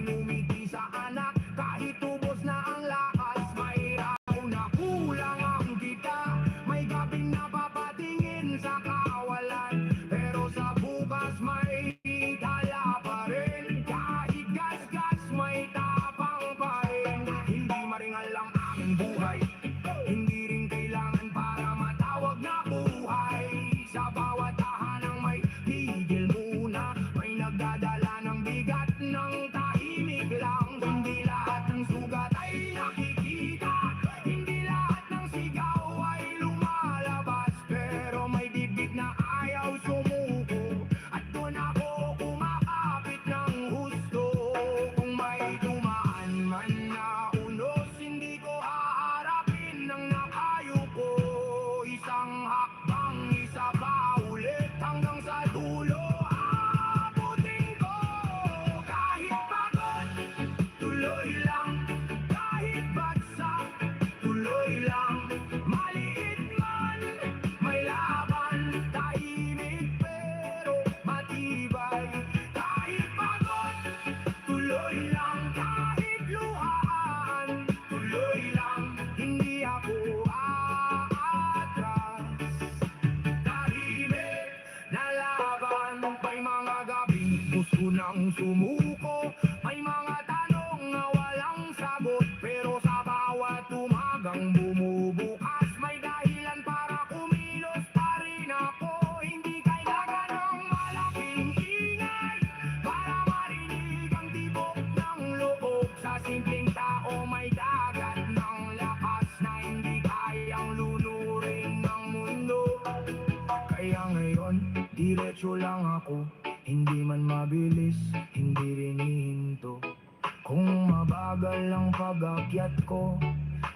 ngumiti sa anak. Kahit ubos na ang lakas, may araw na kulang ang kita. May gabing napapatingin sa kawalan, pero sa bukas may tala pa rin. Kahit gas-gas may tapang pa rin. Hindi maringal ang aking buhay, hindi rin kailangan para matawag na buhay. Sa bawat tahanang may tigil muna, may nagdadala ng bigat ng tahimik lang. Hindi lahat ng sugat ay nakikita, hindi lahat ng sigaw ay lumalabas, pero may bibig na ayaw sumuko, at doon ako kumakapit ng husto. Kung may dumaan man na unos, hindi ko haharapin ng nakayuko. Isang hakbang, isa pa ulit, hanggang sa dulo aabutin ko. Kahit pagod, tuloy lang. Kahit bagsak, tuloy lang. Maliit man, may laban. Tahimik pero matibay. Kahit pagod, tuloy lang. Kahit luhaan, tuloy lang. Hindi ako aatras. Tahimik na laban. May mga gabing gusto nang sumuko, may mga tanong na walang sagot, pero sa bawat umagang bumubukas, may dahilan para kumilos pa rin ako. Hindi kailangan ng malaking ingay para marinig ang tibok ng loob. Sa simpleng tao may dagat ng lakas na hindi kayang lunurin ng mundo. Kaya ngayon, diretso lang ako, hindi man mabilis, hindi rin hihinto. Kung mabagal ang pag-akyat ko,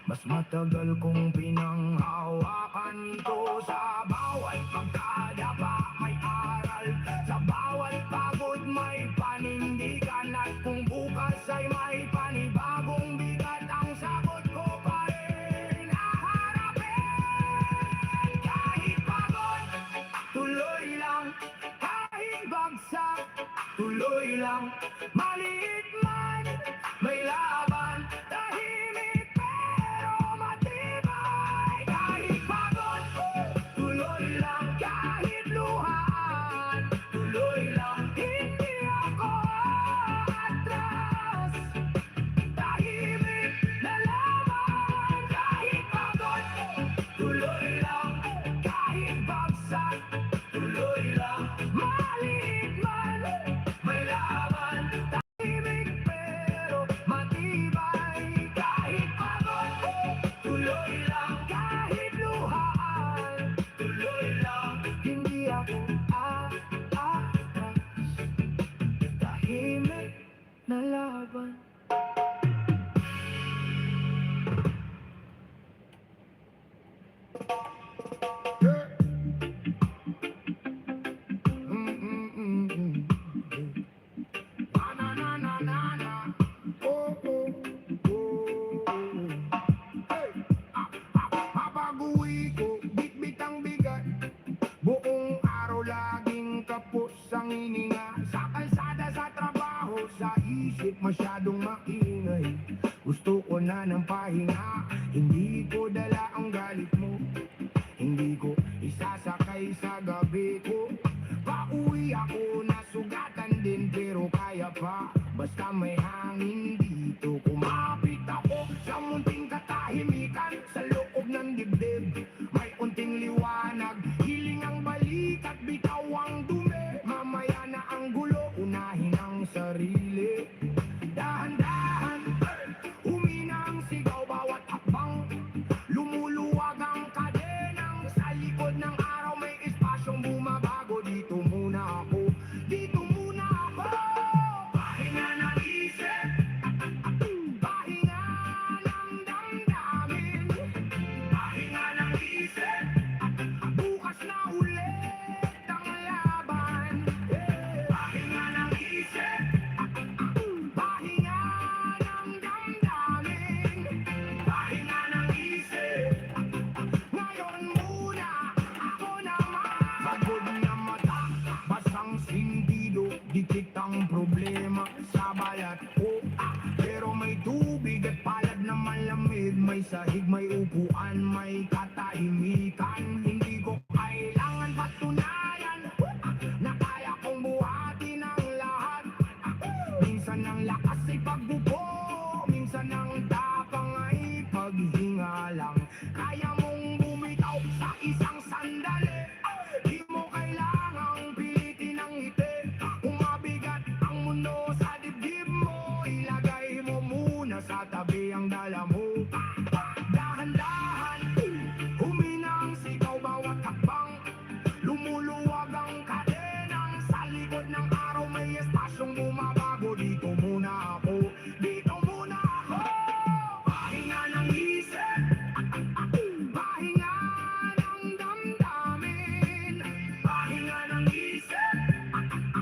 mas matagal kong pinanghawakan ito. Sa bawat pagkadapa may aral, sa bawat pagod may panindigan, at kung bukas ay may panibagong bigat, ang sagot ko pa rin haharapin. Kahit pagod, tuloy lang. Kahit bagsak, tuloy lang. Maliit man, may laban. Tahimik pero matibay. Kahit pagod, tuloy lang. Kahit luhaan, tuloy lang. Hindi ako atras. Tahimik na laban. Kahit pagod, tuloy lang. Kahit bagsak, tuloy lang. Maliit man, may laban. Tahimik pero matibay. Kahit pagod, tuloy lang. Kahit luhaan, tuloy lang. Hindi ako aatras. Tahimik na laban. Na na na na na. Oh oh oh. Hey. Papaguwi ko, bit-bit ang bigat. Buong araw laging kapos ang hininga. Sa kalsada, sa trabaho, sa isip masyadong maingay. Gusto ko na ng pahinga, hindi ko dala ang galit mo. Hindi ko isasakay sa gabi ko. Pauwi ako na sugatan din, pero kaya pa. Basta may hangin dito. Kumapit ako sa munting katahimikan, sa loob ng dibdib may unting liwanag. Hiling ang balik at bitaw ang dumi. Mamaya na ang gulo, unahin ang sarili. Dahan-dahan, humina ang sigaw bawat hakbang. Lumuluwag ang kadenang, sa likod ng araw may espasyong bumabago. Dito muna ako, dito muna ako. Pahinga ng isip, tubig at palad na malamig. May sahig, may upuan, may katahimikan. Hindi ko kailangan patunayan na kaya kong buhatin ang lahat. Minsan ang lakas ay pagbubo, minsan ang tapang ay paghinga lang. Kaya mong bumitaw sa isang sandali, di mo kailangang pilitin ang ngiti. Kung mabigat ang mundo sa dibdib mo, ilagay mo muna sa tabi ang dala mo. Dahan-dahan, humina ang sigaw bawat hakbang. Lumuluwag ang kadenang sa likod ng araw, may espasyong bumabago. Dito muna ako, dito muna ako. Pahinga ng isip, pahinga ng damdamin. Pahinga ng isip,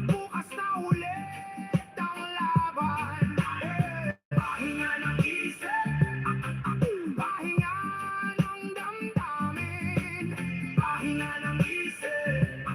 bukas na ulit ang laban. Pahinga ng isip, pahinga ng damdamin. Pahinga ng isip,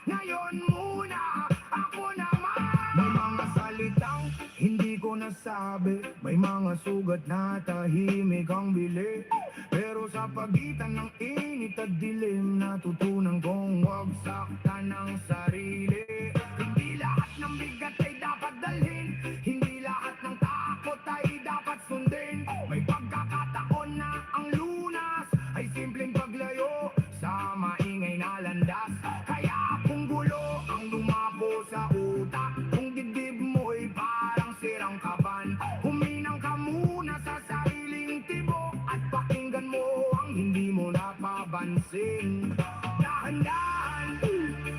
ngayon muna ako naman. May mga salitang hindi ko nasabi, may mga sugat na tahimik ang bili. Pero sa pagitan ng init at dilim, natutunan kong huwag saktan ang sarili. Hindi lahat ng bigat ay dapat dalhin, hindi lahat ng takot ay dapat sundin. May pagkakataon na ang lunas ay simpleng paglayo sa maingay na landas. Kaya kung gulo ang lumapo sa utak, kung dibdib mo'y parang sirang kaban, huminang ka muna sa sariling tibok at pakinggan mo ang hindi mo napapansin. Dahan-dahan,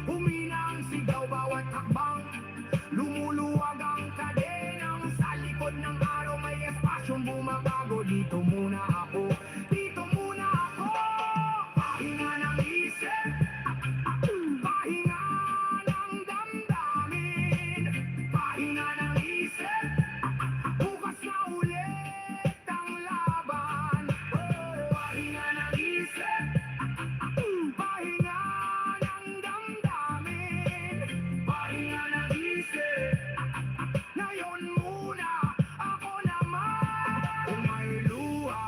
humina ang sigaw bawat hakbang. Lumuluwag ang kadenang sa likod ng araw, may espasyong bumabago. Dito muna ako, dito muna ako. Pahinga ng isip, pahinga ng damdamin. Pahinga ng isip, bukas na ulit ang laban. Pahinga ng isip, pahinga ng damdamin. Pahinga ng isip, ngayon muna ako naman. Kung may luha,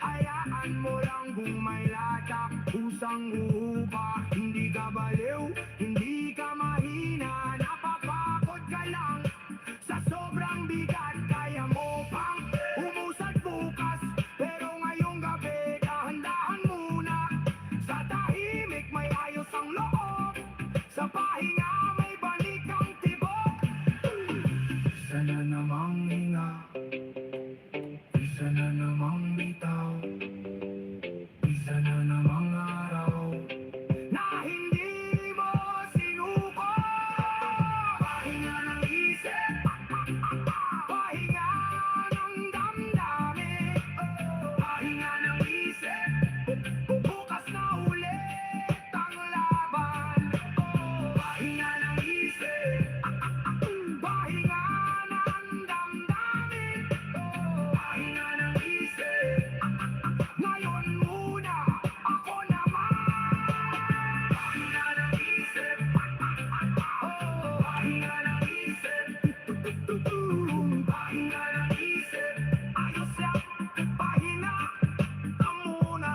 hayaan mo lang. Kung may latak, pusang upa. Hindi ka baliw, hindi ka mahina, napapagod ka lang sa sobrang bigat. Kaya mo pang umusad bukas, pero ngayong gabi dahan-dahan muna. Sa tahimik may ayos ang loob, sa pahinga may balik ang tibok. Sana namang hinga, isa na namang bitaw, isa na namang araw na hindi mo sinuko. Pahinga ng isip, pahinga ng damdamin. Pahinga ng isip, bukas na ulit ang laban. Pahinga ng isip, pahinga ng damdamin. Pahinga ng isip, ngayon muna ako naman. Pahinga ng isip, pahinga ng isip, pahinga ng isip, ayos lang, pahinga ka muna.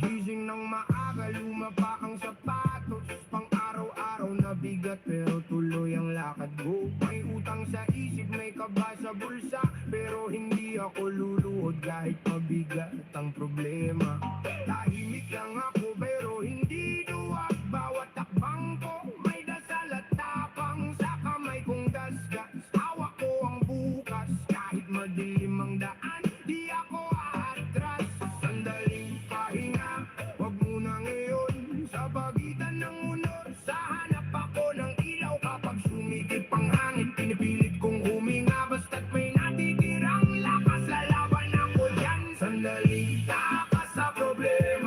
Gising ng maaga, lumaba ang sapatos, pang araw-araw na bigat pero tuloy ang lakad ko. May utang sa isip, may kaba sa bulsa, pero hindi ako luluhod kahit mabigat ang problema. Tahimik lang ako pero hindi duwag, bawat takbang ko may dasal at tapang. Sa kamay kong dasgas, hawak ko ang bukas. Kahit madilim ang daan, di ako aatras. Sandaling pahinga, wag muna ngayon. Sa pagitan ng unod, sa hanap ako ng ilaw. Kapag sumikip ang hangin, pinipilit kong huminga. Basta't may natitirang lakas, lalaban ako dyan. Sandaling takas sa problema.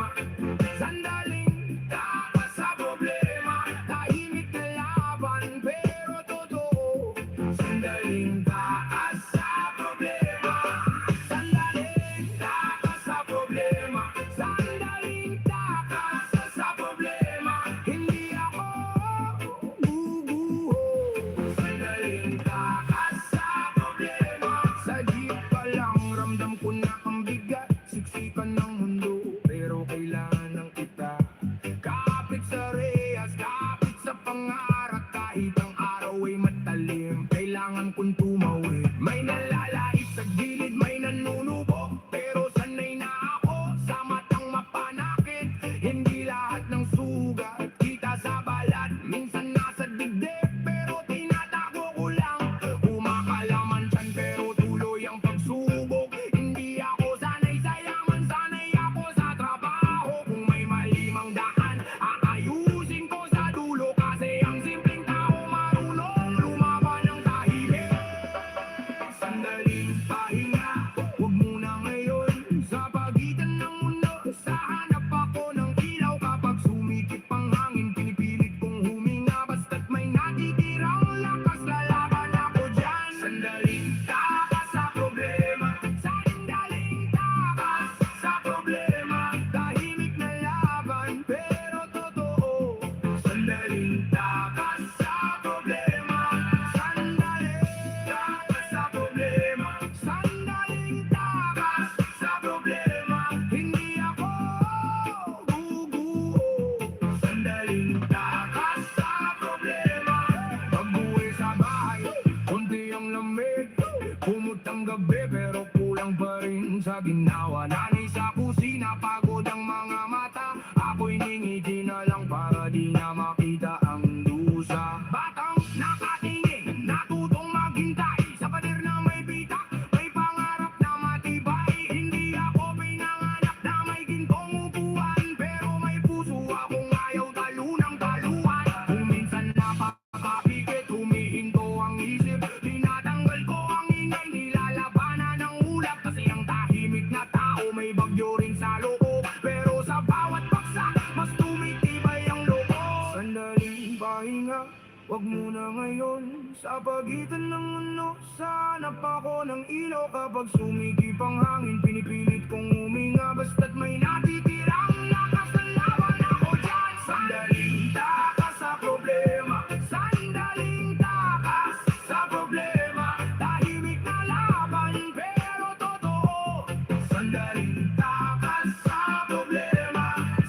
gabi pero kulang pa rin sa ginawa. Nanay sa kusina, pagod ang mga mata. Ako'y ningiti na lang para di na makita ang dusa. Batang nakatingin, natutong maghintay sa pader na may bitak, may pangarap na matibay. Hindi ako pinanganak na may gintong upuan, pero may puso akong ayaw talunang taluan. Kung minsan napakapikit, humihinto ang isip, tinatanggal ko ang ingay, nilalabanan ng ulap. Kasi ang tahimik na tao may bagyo rin sa loob, pero sa bawat paksa mas tumitibay ang loob. Sandaling pahinga, wag muna ngayon. Sa pagitan ng mundo, sanap ako ng ilaw. Kapag sumigip ang hangin, pinipilit kong huminga. Basta't may natitirang lakas ng laban ako dyan. Sandaling takas sa problema, sandaling takas sa problema. Tahimik na laban pero totoo. Sandaling takas sa problema,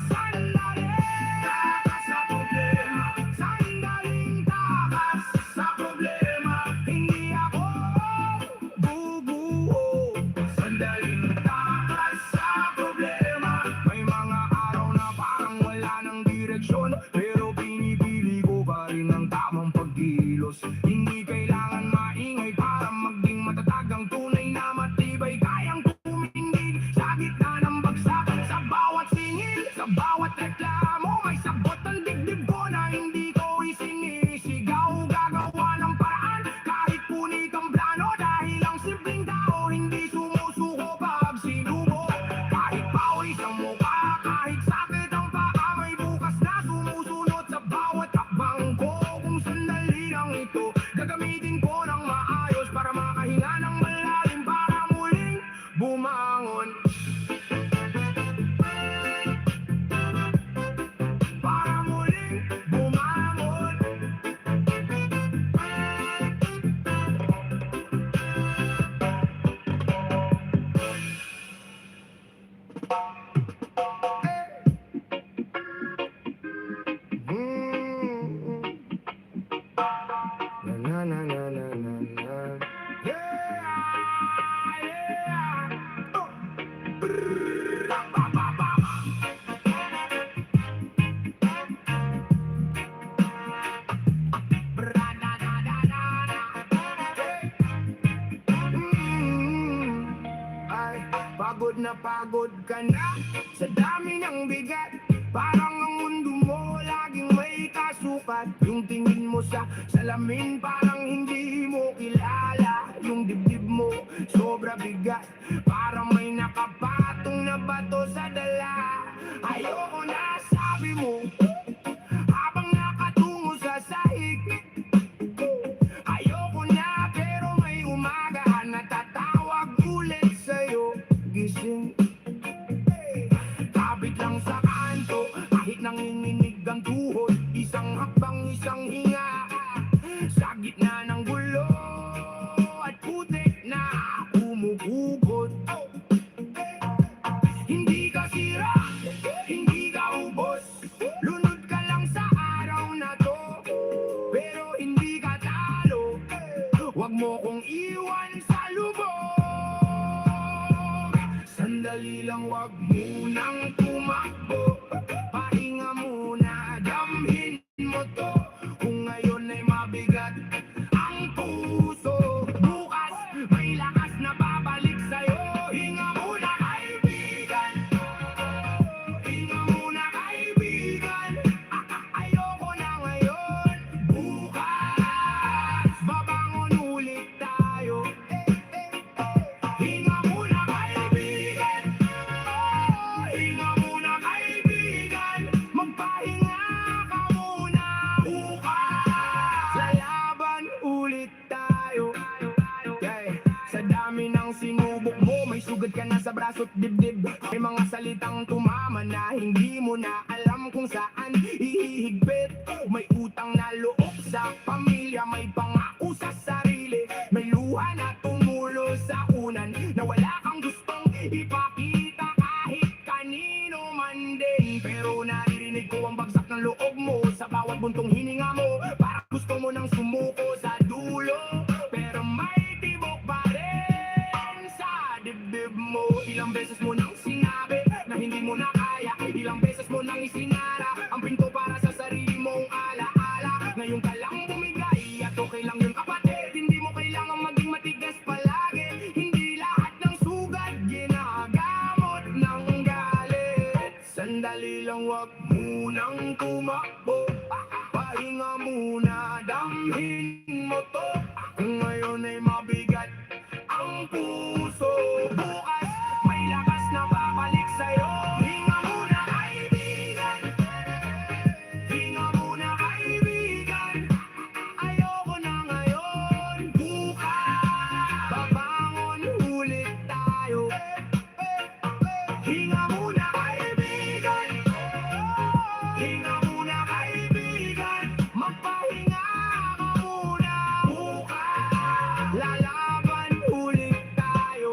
sandaling takas sa problema, sandaling takas sa problema. Hindi ako bubuo. Sandaling takas sa problema. May mga araw na parang wala ng direksyon, pero pinipili ko pa rin ang tamang pagkilos. Hindi kailangan maingay para maging matatag. Ang tunay na matibay, kayang tumindig sa gitna ng bagsak. Sa bawat singil, sa bawat reklamo, may sagot ang dibdib ko na hindi ko isinisigaw. Gagawa ng paraan kahit punit ang plano, dahil ang simpleng tao hindi sumusuko pag sinubo. Kahit pawis ang mukha, kahit sakit ang paa, may bukas na sumusunod sa bawat hakbang ko. Kung sandali lang ito, gagamitin ko ng maayos para makahinga ng malalim, para muling bumangon. Para muling bumangon. Na na na na na na. Yeah, yeah. Oh. Brrr, ba, ba, ba. Bra, da, da, da, da, da. Ay, pagod na pagod ka na sa dami ng bigat. Parang ang mundo mo laging may kasukat. Yung tingin mo sa salamin parang hindi mo kilala. Yung dibdib mo sobra bigat, parang may nakapatong na bato sa dala. Ayoko na, sabi mo habang nakatungo sa sahig. Ayoko na, pero may umaga na tatawag ulit sa'yo. Gising, kapit lang sa kanto, kahit nanginginig ang tuhod. Isang hakbang, isang hinga, sa gitna ng gulo at putik na umuhugot. Hindi ka sira, hindi ka ubos, lunod ka lang sa araw na to, pero hindi ka talo. Huwag mo kong iwan sa lubog. Sandali lang, wag munang tumakbo. Pahinga muna, damhin mo to. Kung ngayon ay mabigat ang puso, bukas may lakas na babalik sa'yo. Hinga muna, kaibigan. Hinga muna, kaibigan. Ayoko na ngayon, bukas babangon ulit tayo. Hinga muna, kaibigan. Hinga muna, kaibigan. Magpahinga ka muna, bukas lalaban ulit tayo. Yeah. Sa dami ng sinubok mo, may sugat ka na sa braso't dibdib. May mga salitang tumama na hindi mo na alam kung saan ihihigpit. May utang na loob sa pamilya, may pangako sa sarili, may luha na tumulo sa unan, na wala kang gustong ipakita kahit kanino man din. Pero naririnig ko ang bagsak ng loob mo sa bawat buntong hininga mo. Para gusto mo nang sumuko sa dulo, pero may tibok pa rin. beses mo nang sinabi na hindi mo na kaya, ilang beses mo nang isinara ang pinto para sa sarili mong alaala. Ngayon ka lang bumigay at okay lang yun kapatid, hindi mo kailangan maging matigas palagi. Hindi lahat ng sugat ginagamot ng galit. Sandali lang, wag munang tumakbo, pahinga muna, damhin mo to. Kung ngayon ay mabigat ang puso, bukas may lakas na babalik sa'yo. Hinga muna kaibigan, hinga muna kaibigan. Ayoko na ngayon, bukas babangon ulit tayo. Hinga muna kaibigan, hinga muna kaibigan. Magpahinga ka muna, bukas lalaban ulit tayo.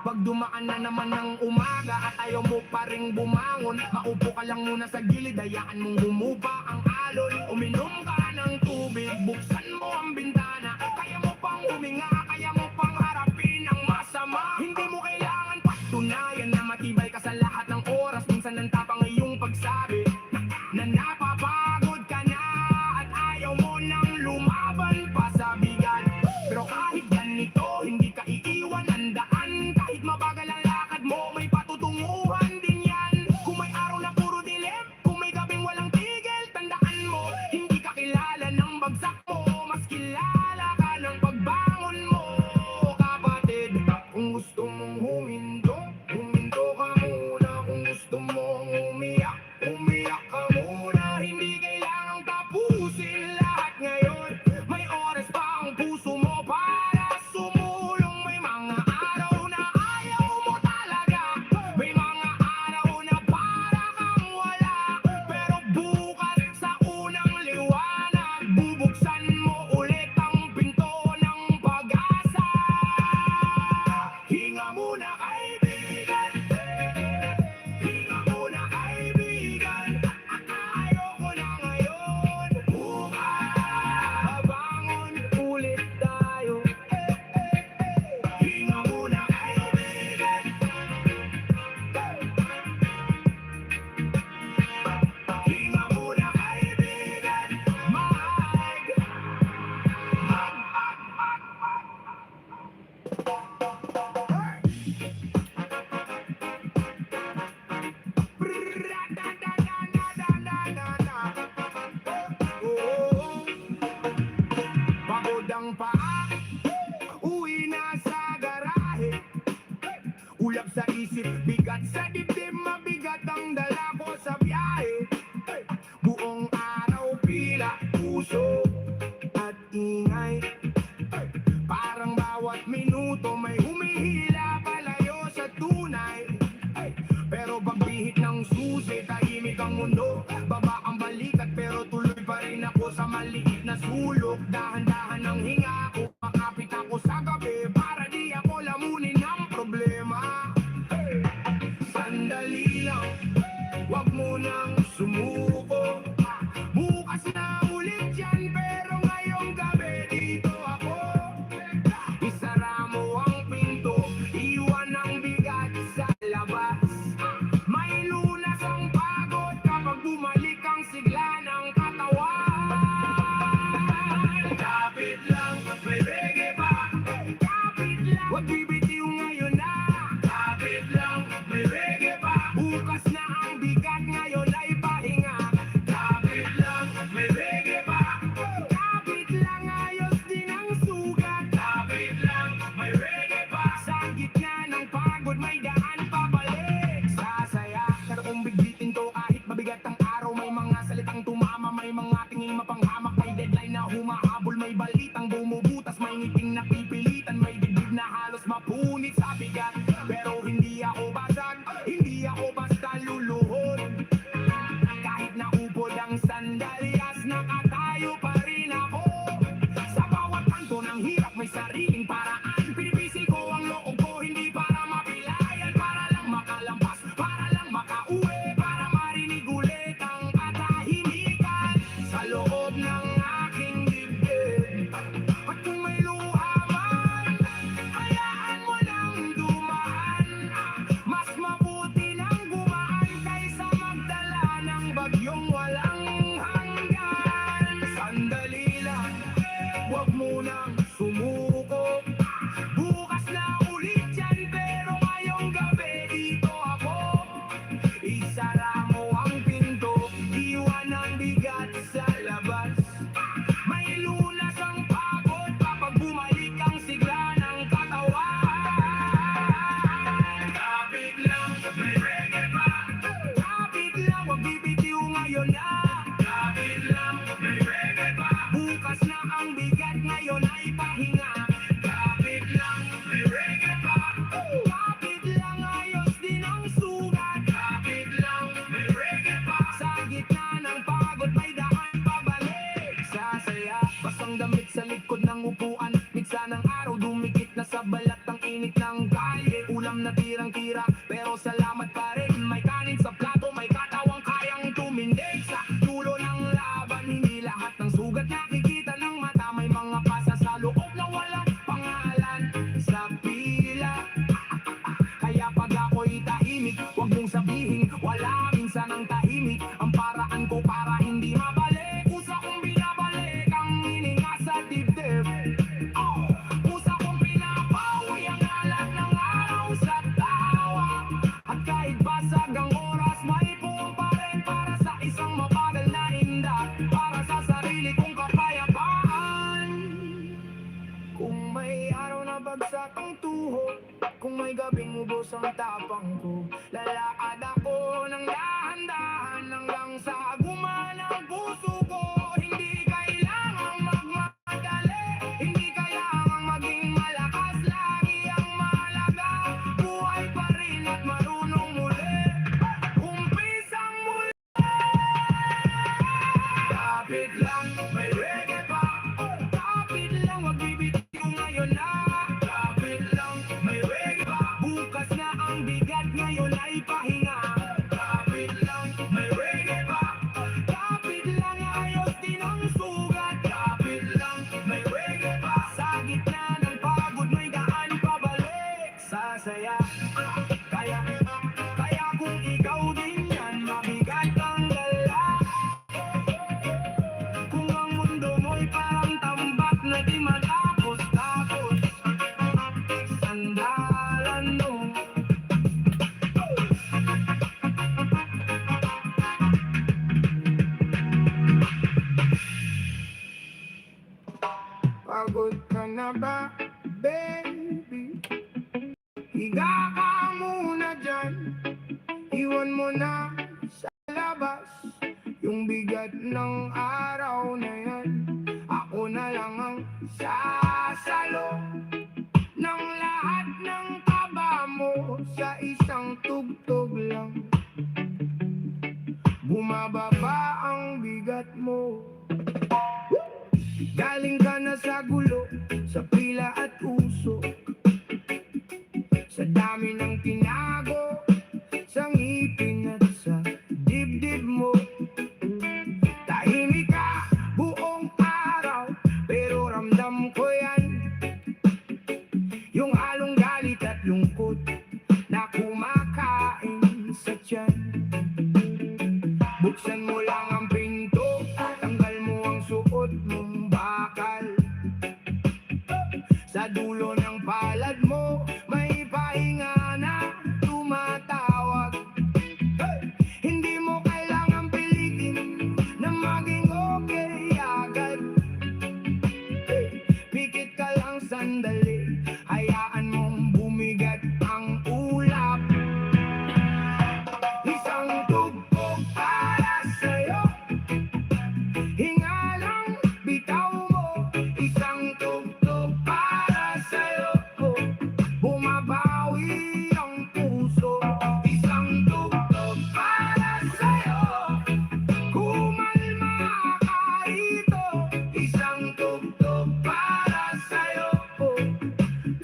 Pag dumaan na naman ng umaga at ayaw mo pa ring bumangon, maupo ka lang muna sa gilid, hayaan mong humupa ang alon. Uminom ka ng tubig, buksan mo ang bintana. Kaya mo pang huminga, kaya mo pang harapin ang masama. Hindi mo kailangan patunayan na matibay ka sa lahat ng oras. Minsan ang tapang iyong pagsabi na napapagod ka na at ayaw mo nang lumaban pa sa bigat. Pero kahit ganito, hindi ka iiwan ang daan. Kahit mabagal ang lakad mo, may patutunguhan din yan. Kung may araw na puro dilim, kung may gabing walang tigil, tandaan mo, hindi ka kilala ng bagsak mo, mas kilala ka ng pagbangon mo, kapatid. Kung gusto mong huminto, huminto ka muna. Kung gusto mong umiyak, umiyak ka muna. Hindi kailangang tapusin lahat ngayon. May oras pa ang puso mo para sumulong. May mga araw na ayaw mo talaga, may mga araw na para kang wala. Pero bukas sa unang liwanag, bubuksan mo ulit ang pinto ng pag-asa. Hinga muna kaibigan, hinga muna kaibigan. Ayoko na ngayon, bukas babangon ulit tayo. Hinga muna kaibigan, hinga muna kaibigan. Pagod ang paa, uwi na sa garahe. Ulap sa isip, bigat sa dibdib, mabigat ang dala ko sa biyahe. Buong araw pila, puso at ingay. Parang bawat minuto may humihila palayo sa tunay. Pero pagbihit ng susi, tahimik ang mundo. Baba ang balikat pero tuloy pa rin ako sa maliit na sulok. Dahan-dahan ang hinga ko, makapit ako sa gabi para di ako lamunin ng problema. Sandali lang, wag mo nang sumuko. Bukas na ulit yan, pero ngayong gabi dito ako. Isara mo ang pinto, iwan ang bigat sa labas. May lunas ang pagod kapag bumalik ang sigla ng katawan. Kapit lang, may reggae pa. Kapit lang, wag bibitiw ngayon na. Kapit lang, may reggae pa. Bukas na ang bigat, ngayon ay pahinga. Kapit lang, may reggae pa. Kapit lang, ayos din ang sugat. Kapit lang, may reggae pa. Sa gitna ng pagod, may daan pabalik. Sasaya, pero kung bigbitin to kahit mabigat ang araw, may mga salitang tumama, may mga tingin mapanghamak, may deadline na humahabol, may balitang bumubutas, may ngiting napipilitan, may dibdib na halos mapunit sa bigat. Pero hindi ako basag, hindi ako basta luluhod. Kahit naupod ang sandalyas, nakatayo pa rin ako. Sa bawat kanto ng hirap may sariling paraan. Pinipisil ko ang loob ko, hindi para mapilayan, para lang makalampas, para lang makauwi, para marinig ulit ang katahimikan sa loob ng aking dibdib. At kung may munang sumuko. Bukas na ulit yan, pero ngayong gabi dito ako. Isara mo ang pinto, iwan ang bigat sa labas. May lunas ang pagod kapag bumalik ang sigla ng katawan. Kapit lang, may reggae pa. Kapit lang, wag bibitiw ngayon na. Kapit lang, may reggae pa. Bukas na ang bigat, ngayon ay pahinga. Kapit lang, may reggae pa. Kapit lang, ayos din ang sugat. Kapit lang, may reggae pa. Sa gitna ng pagod, may daan pabalik. Sasaya, basang damit sa likod ng upuan. Minsan ang araw dumikit na sa balat ang init ng kalye. Ulam na tirang-tira, pero salamat pa rin. May kanin sa plato, may katawang kayang tumindig. Sa dulo ng laban, hindi lahat ng sugat nakikita ng mata. May mga pasa sa loob na walang pangalan sa pila. Kaya pag ako'y tahimik, huwag mong sabihin wala, minsan ang tahimik ang paraan ko para hindi mabalik. Kusa kong binabalik ang hininga sa dibdib. Kusa kong pinapawi ang alat ng araw sa tawa. At kahit basag ang oras, may puwang pa rin para sa isang mabagal na inda. Para sa sarili kong kapayapaan. Kung may araw na bagsak ang tuhod, kung may gabing ubos ang tapang ko, lalakad ako ng dahan-dahan hanggang sa gumana ang puso ko. Hindi kailangang magmadali, hindi kailangang maging malakas. Lagi ang mahalaga, buhay pa rin at marunong muli. Umpisang muli. Kapit lang, may reggae pa. Kapit lang, wag bibitiw ngayon na. Kapit lang, may reggae pa. Bukas na ang bigat, ngayon ay pahinga. Kapit lang, may reggae pa. Kapit lang, ayos din ang sugat. Kapit lang, may reggae pa. Sa gitna ng pagod, may daan pabalik. Sasaya, kaya kung ikaw din yan, mabigat ang dala. Kung ang mundo mo'y parang tambak na di matapos-tapos, sandalan mo. Pagod ka na ba, baby? Higa ka muna dyan, iwan mo na sa labas yung bigat ng araw na yan. Ako na lang ang sasalo ng lahat ng taba mo sa isang tugtog lang. Bumababa ang bigat mo. Galing ka na sa gulo, sa pila at usok, sa dami ng tinago, sa ngipin at sa dibdib mo. Tahimik ka buong araw, pero ramdam ko yan. Yung halong galit at lungkot na kumakain sa tiyan. Buksan mo lang ang pinto, tanggal mo ang suot mong bakal. Sa dulo ng palad mo, may pahinga na tumatawag. Hindi mo kailangang pilitin na maging okay agad. Pikit ka lang sandali, hayaan mong bumigat ang ulap. Isang tugtog para sa'yo, hinga lang bitaw mo. Isang tugtog para sa'yo, bumabawi ang puso. Isang tugtog para sa'yo, kumalma ka rito. Isang tugtog para sa'yo,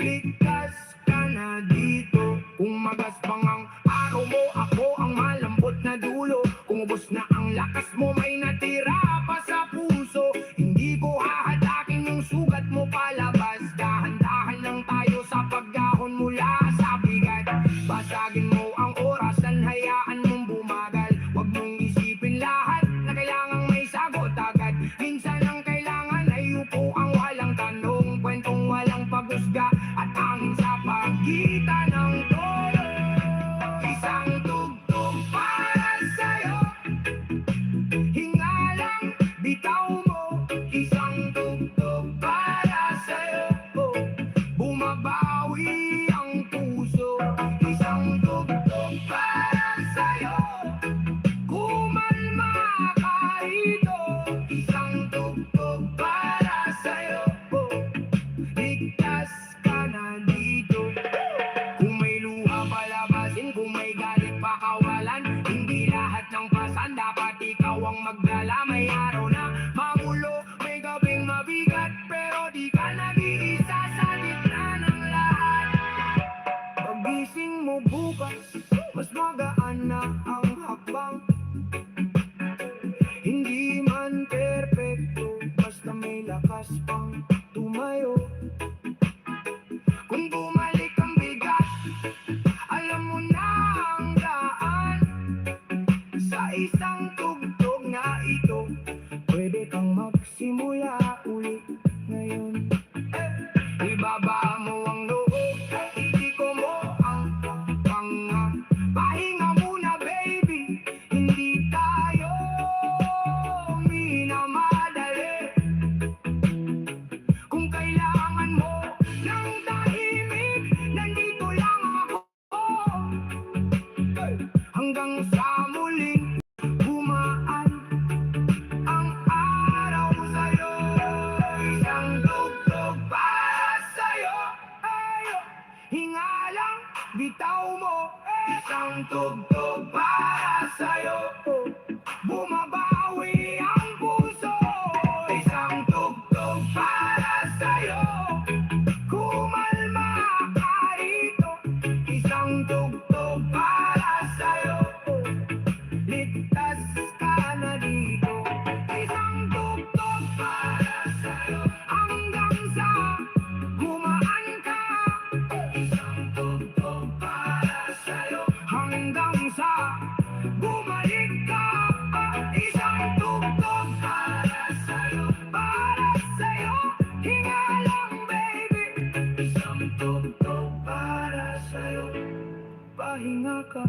ligtas ka na dito. Kung magaspang ang araw mo, ako ang malambot na dulo. Kung ubos na ang lakas mo, may natira pa sa puso. Hindi ko hahatakin yung sugat mo palabas. Dahan-dahan lang tayo sa paggahon mula sa bigat. Basagin mo ang orasan, hayaan mong bumagal. Huwag mong isipin lahat na kailangang may sagot agad. Minsan ang kailangan ay upo ang walang tanong. di ka nag-iisa sa gitna ng lahat. Pagising mo bukas, mas magaan na ang hakbang. Hindi man perpekto, basta may lakas pang tumayo. Kung bumalik ang bigat, alam mo na ang daan. Sa isang tugtog na ito, pwede kang magsimula ulit ngayon. Ibaba mo ang loob, itiko mo ang panga. Pahinga muna baby, hindi tayo minamadali. Kung kailangan mo ng tahimik, nandito lang ako. Hanggang sa muling bumaan ang araw sa'yo. Isang tugtog para sa'yo. Ayo, hinga lang, bitaw mo. Isang tugtog para sa'yo. Bumabawi ang puso. Isang tugtog para sa'yo. Kumalma ka rito. Isang tugtog para sa'yo. Ligtas ka na dito. Isang tugtog para sa'yo. Hanggang sa gumaan ka. Isang tugtog para sa'yo. Hanggang sa bumalik ka. Isang tugtog para sa'yo. Para sa'yo. Hinga lang baby. Isang tugtog para sa'yo. Pahinga ka.